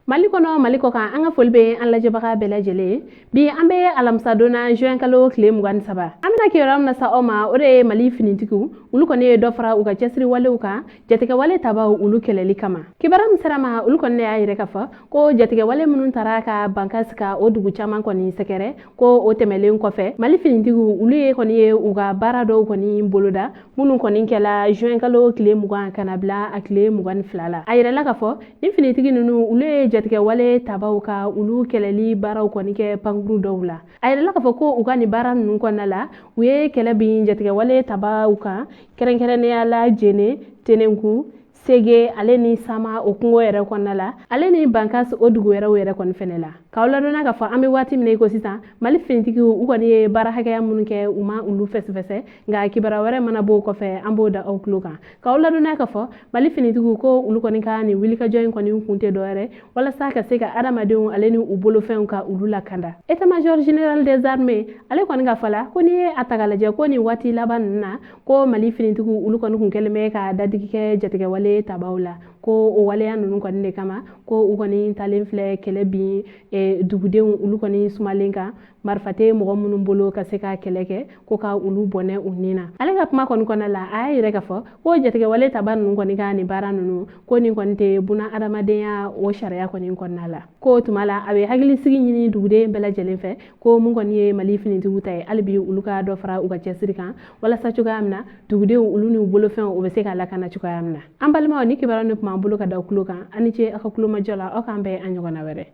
Mali kono Mali ko kan an ka foli be an lajɛbaga bɛɛ lajɛlen bi an be alamisa donna juin kalo tile 27 an bena kibaruya min sa aw ma o de ye Mali finitigiw olu kɔni ye dɔ fara u ka cɛsiri walew kan jatigɛ wale tabaw olu kɛlɛli kama kibaruya min sera ma olu kɔni y'a yɛrɛ ka fɔ ko jatigɛ wale minnu tara ka bankasi ka o dugu caman kɔni sɛgɛrɛ ko o tɛmɛlen kɔfɛ Mali finitigiw olu ye kɔni ye u ka baara dɔw kɔni boloda minnu kɔni kɛla juin kalo tile 20 kana bila a tile 22 la a yɛrɛla ka fɔ ni finitigi nunu olu ye jatigɛ wale tabaw ka ulu kɛlɛli baaraw kɔni kɛ pankuru dɔw la a yɛrɛla ka fɔ ko u ka ni baara nunu kɔnɔna la u ye kɛlɛ bin jatigɛ wale tabaw kan kɛrɛnkɛrɛnnenya la Jene Tenenku Sege ale ni Sama o kungo yɛrɛ kɔnɔna la ale ni Bankasi o dugu yɛrɛ kɔni fɛnɛ la k'aw ladɔnna ka fɔ an bɛ waati min ko sisan Mali finitigiw u kɔni ye baara hakɛya minnu kɛ u ma ulu fɛsɛfɛsɛ nka kibaruya wɛrɛ mana bɔ o kɔfɛ an b'o da aw tulo kan k'aw ladɔnna ka fɔ Mali finitigiw ko ulu kɔni ka ni wulikajɔ in kɔni kun tɛ dɔwɛrɛ walasa ka se ka adamadenw ale ni u bolofɛnw ka ulu lakanda état-major général des armées ale kɔni ka fɔla ko ni ye a ta ka lajɛ ko ni waati laban ninnu na ko Mali finitigiw ulu kɔni kun kɛlen bɛ ka dadigi kɛ jatigɛ wale tabaw la ko o waleya ninnu kɔni de kama ko u kɔni talen filɛ kɛlɛ bin dugudenw ulu kɔni sumalen kan marifa tɛ mɔgɔ minnu bolo ka se ka kɛlɛ kɛ ko ka ulu bɔnɛ u nin na ale ka kuma kɔni kɔnɔna la a y'a yɛrɛ ka fɔ ko jatigɛ wale taba ninnu kɔni ka ni baara ninnu ko nin kɔni tɛ buna adamadenya o sariya kɔni kɔnɔna la ko tuma la a bɛ hakilisigi ɲini duguden bɛɛ lajɛlen fɛ ko mun kɔni ye Mali finitigiw ta ye hali bi ulu ka dɔ fara u ka cɛsiri kan walasa cogoya min na dugudenw ulu ni bolofɛnw o bɛ se ka lakana cogoya min na an balimaw ni kibaruya ni kuma an bolo ka da aw tulo kan ani ce aw ka kulomajɔ la aw k'an bɛn an ɲɔgɔnna wɛrɛ